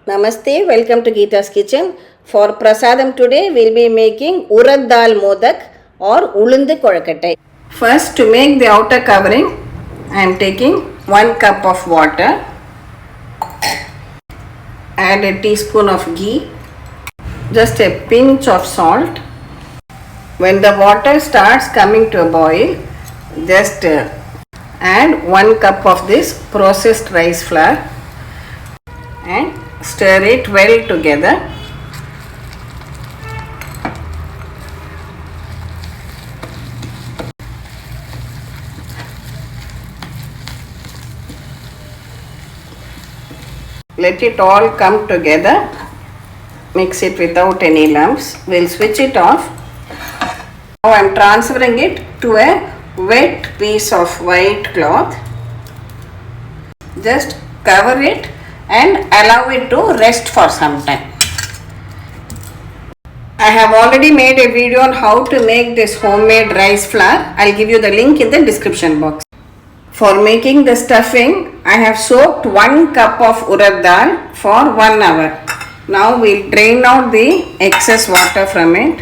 Namaste, welcome to Gita's kitchen. For Prasadam today, we'll be making Urad Dal Modak or Ulundu Kolakattai. First, to make the outer covering, I am taking 1 cup of water. Add a teaspoon of ghee, just a pinch of salt. When the water starts coming to a boil, just add 1 cup of this processed rice flour and stir it well together. Let it all come together. Mix it without any lumps. We'll switch it off. Now I am transferring it to a wet piece of white cloth. Just cover it and allow it to rest for some time. I have already made a video on how to make this homemade rice flour. I'll give you the link in the description box. For making the stuffing, I have soaked 1 cup of urad dal for 1 hour. Now we'll drain out the excess water from it.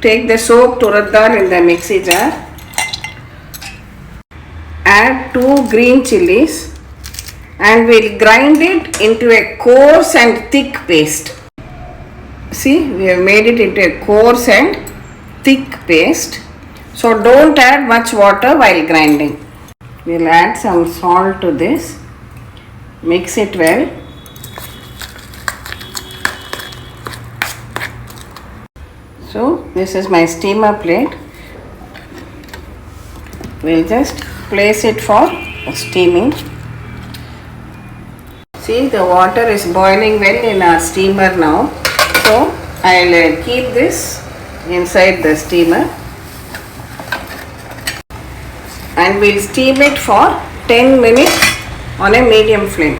Take the soaked urad dal in the mixie jar. Add 2 green chillies and we'll grind it into a coarse and thick paste. See, we have made it into a coarse and thick paste. So don't add much water while grinding. We'll add some salt to this. Mix it well. So this is my steamer plate. We'll just place it for steaming. See, the water is boiling well in our steamer now. So I'll keep this inside the steamer and we'll steam it for 10 minutes on a medium flame.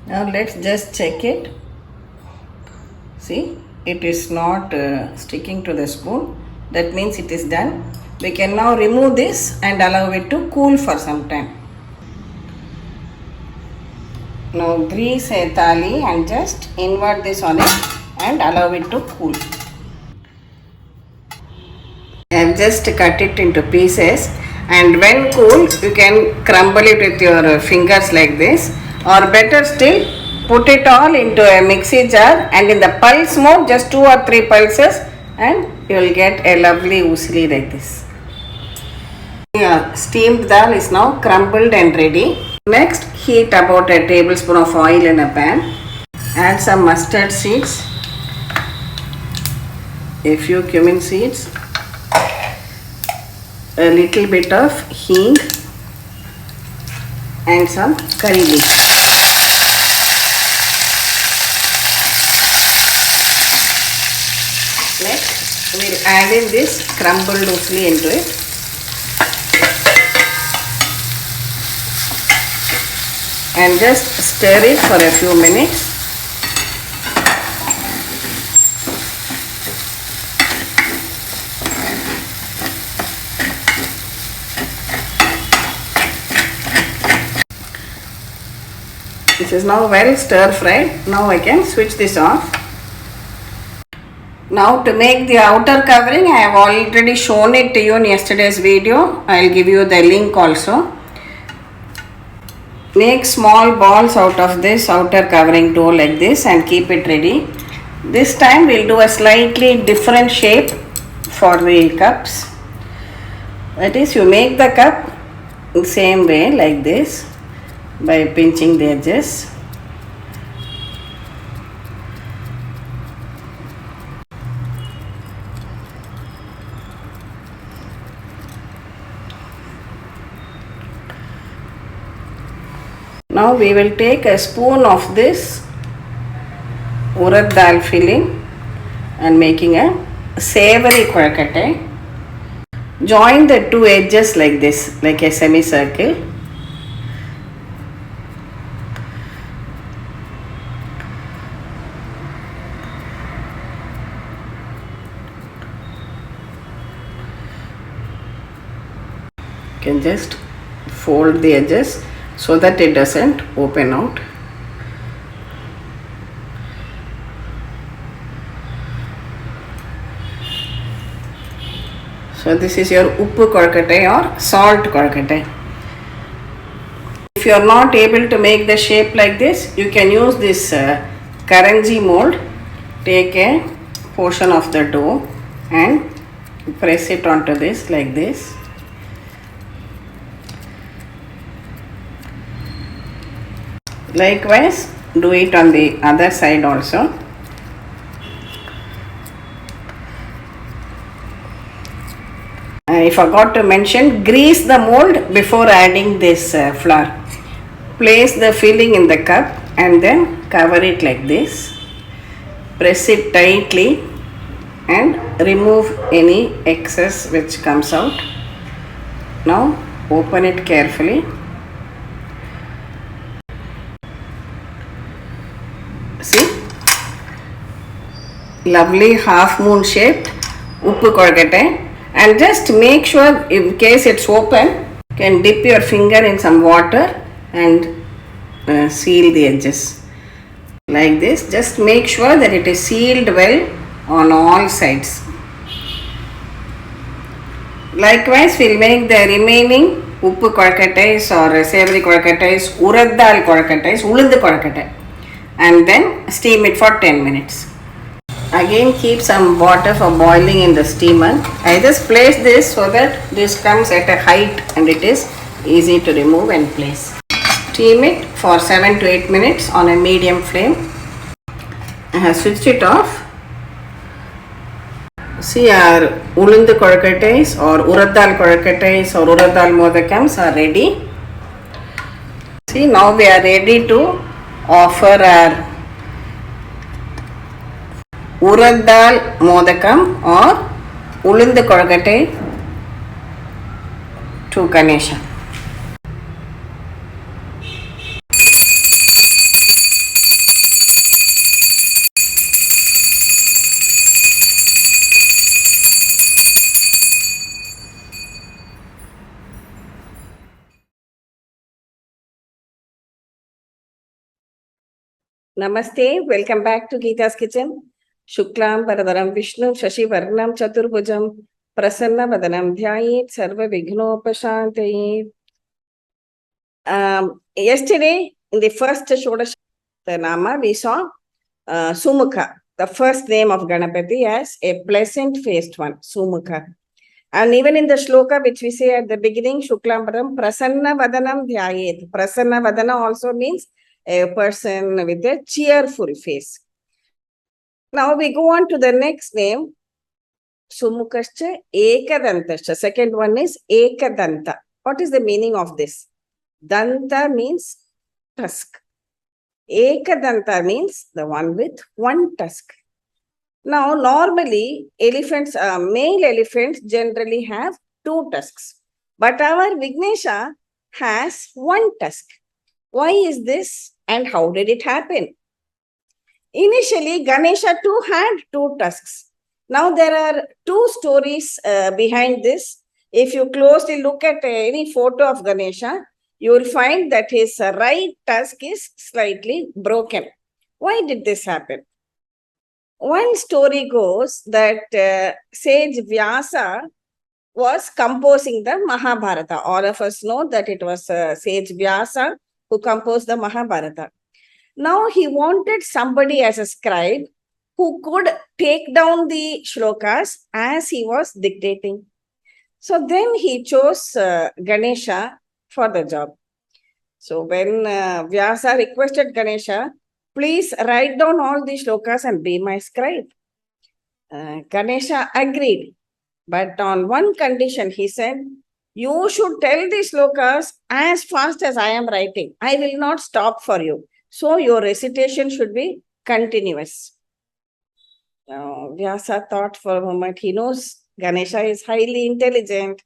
Now let's just check it. See, it is not sticking to the spoon. That means it is done. We can now remove this and allow it to cool for some time. Now grease a thali and just invert this on it and allow it to cool. I have just cut it into pieces and when cool you can crumble it with your fingers like this, or better still put it all into a mixie jar and in the pulse mode just 2 or 3 pulses and you will get a lovely usli like this. Steamed dal is now crumbled and ready. Next, heat about a tablespoon of oil in a pan. Add some mustard seeds, a few cummin seeds, a little bit of hing and some curry leaves. Next, we'll add in this crumbled usli into it. And just stir it for a few minutes. This is now well stir fried. Now I can switch this off. Now to make the outer covering, I have already shown it to you in yesterday's video. I will give you the link also. Make small balls out of this outer covering dough like this and keep it ready. This time we will do a slightly different shape for the cups. That is, you make the cup the same way like this by pinching the edges. Now we will take a spoon of this urad dal filling and making a savoury kolakattai. Join the 2 edges like this, like a semicircle. can just fold the edges so that it doesn't open out. So this is your uppu korkatai or salt korkatai. If you are not able to make the shape like this, you can use this karanji mold. Take a portion of the dough and press it onto this like this. Likewise, do it on the other side also. I forgot to mention, grease the mold before adding this flour. Place the filling in the cup and then cover it like this. Press it tightly and remove any excess which comes out. Now open it carefully. See? Lovely half moon shaped uppu korkatai. And just make sure, in case it's open, you can dip your finger in some water and seal the edges like this. Just make sure that it is sealed well on all sides. Likewise, we'll make the remaining uppu korkatais or savory korkatais, urad dal korkatais, ulundu korkatai, and then steam it for 10 minutes. Again, keep some water for boiling in the steamer. I just place this so that this comes at a height and it is easy to remove and place. Steam it for 7 to 8 minutes on a medium flame. I have switched it off. See, our ulundu korkatais or urad dal korkatais or urad dal modakams are ready. See, now we are ready to offer our Urad Dal Modakam or ulundu korkatai to Ganesha. Namaste, welcome back to Gita's Kitchen. Shuklam Paradaram Vishnu Shashi Varnam Chaturbhujam Prasanna Vadanam Dhyayet Sarva Vignopashantayet. Yesterday, in the first Shodasha Nama, we saw Sumukha, the first name of Ganapati, as a pleasant-faced one, Sumukha. And even in the shloka which we say at the beginning, Shuklam Param Prasanna Vadanam Dhyayet. Prasanna Vadana also means a person with a cheerful face. Now we go on to the next name, Sumukascha Ekadantascha. Second one is Ekadanta. What is the meaning of this? Danta means tusk. Ekadanta means the one with one tusk. Now, normally, elephants, male elephants generally have two tusks. But our Vignesha has one tusk. Why is this and how did it happen? Initially, Ganesha too had two tusks. Now, there are two stories behind this. If you closely look at any photo of Ganesha, you will find that his right tusk is slightly broken. Why did this happen? One story goes that sage Vyasa was composing the Mahabharata. All of us know that it was sage Vyasa who composed the Mahabharata. Now he wanted somebody as a scribe who could take down the shlokas as he was dictating. So then he chose Ganesha for the job. So when Vyasa requested Ganesha, please write down all the shlokas and be my scribe. Ganesha agreed. But on one condition, he said, you should tell the shlokas as fast as I am writing. I will not stop for you. So your recitation should be continuous. Vyasa thought for a moment. He knows Ganesha is highly intelligent.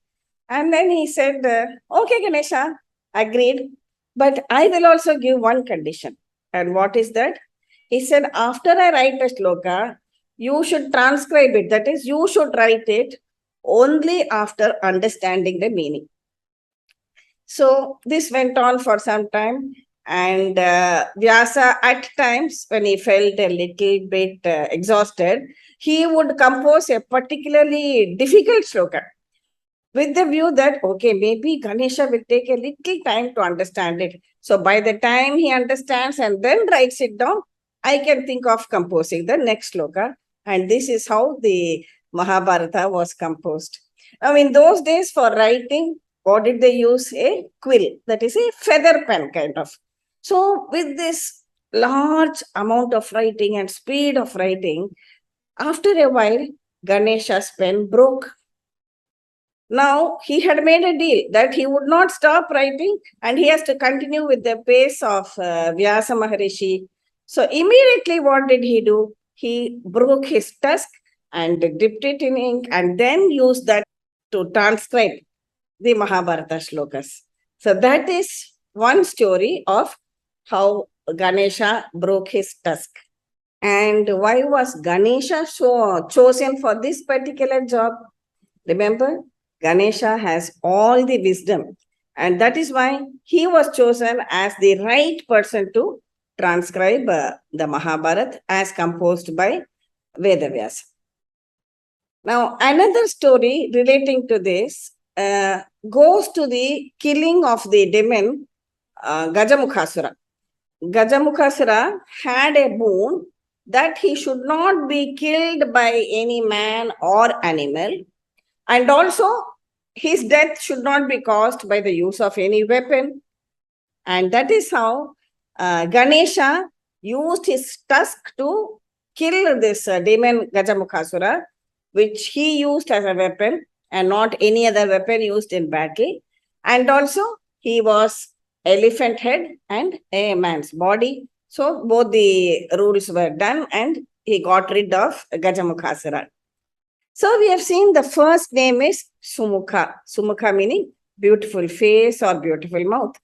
And then he said, okay, Ganesha, agreed. But I will also give one condition. And what is that? He said, after I write a shloka, you should transcribe it. That is, you should write it only after understanding the meaning. So this went on for some time. And Vyasa, at times, when he felt a little bit exhausted, he would compose a particularly difficult sloka with the view that, okay, maybe Ganesha will take a little time to understand it. So by the time he understands and then writes it down, I can think of composing the next sloka. And this is how the Mahabharata was composed. Now, in those days, for writing, what did they use? A quill, that is a feather pen kind of. So, with this large amount of writing and speed of writing, after a while, Ganesha's pen broke. Now, he had made a deal that he would not stop writing and he has to continue with the pace of Vyasa Maharishi. So, immediately, what did he do? He broke his tusk and dipped it in ink and then used that to transcribe the Mahabharata shlokas. So, that is one story of how Ganesha broke his tusk. And why was Ganesha chosen for this particular job? Remember, Ganesha has all the wisdom, and that is why he was chosen as the right person to transcribe the Mahabharata as composed by Vedavyasa. Now, another story relating to this goes to the killing of the demon Gaja Mukasura. Gaja Mukasura had a boon that he should not be killed by any man or animal, and also his death should not be caused by the use of any weapon. And that is how Ganesha used his tusk to kill this demon Gaja Mukasura, which he used as a weapon and not any other weapon used in battle. And also he was elephant head and a man's body. So both the rules were done and he got rid of Gaja Mukasura. So we have seen the first name is Sumukha. Sumukha meaning beautiful face or beautiful mouth.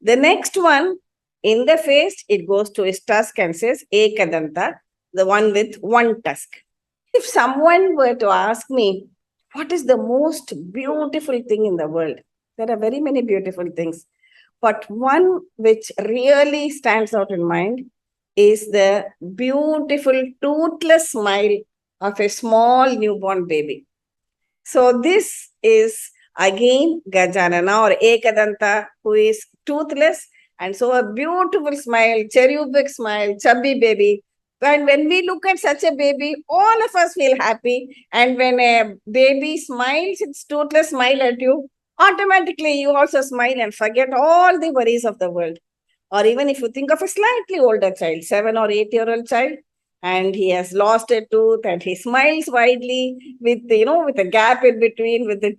The next one, in the face, it goes to his tusk and says Ekadanta, the one with one tusk. If someone were to ask me, what is the most beautiful thing in the world? There are very many beautiful things. But one which really stands out in mind is the beautiful toothless smile of a small newborn baby. So this is again Gajanana or Ekadanta, who is toothless, and so a beautiful smile, cherubic smile, chubby baby. And when we look at such a baby, all of us feel happy. And when a baby smiles, its toothless smile at you, automatically you also smile and forget all the worries of the world. Or even if you think of a slightly older child, 7 or 8-year-old child, and he has lost a tooth and he smiles widely with, with a gap in between with the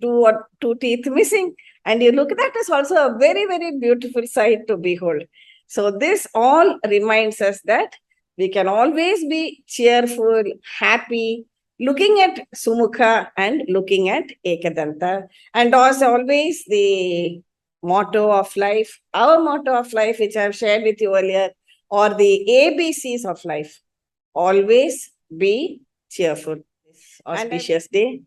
two teeth missing. And you look, that is also a very, very beautiful sight to behold. So this all reminds us that we can always be cheerful, happy, looking at Sumukha and looking at Ekadanta. And also always the motto of life, our motto of life, which I've shared with you earlier, or the ABCs of life. Always be cheerful. This auspicious day.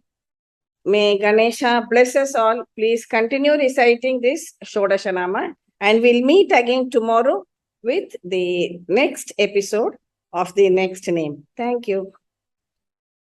May Ganesha bless us all. Please continue reciting this Shodasha Nama, and we'll meet again tomorrow with the next episode of the next name. Thank you.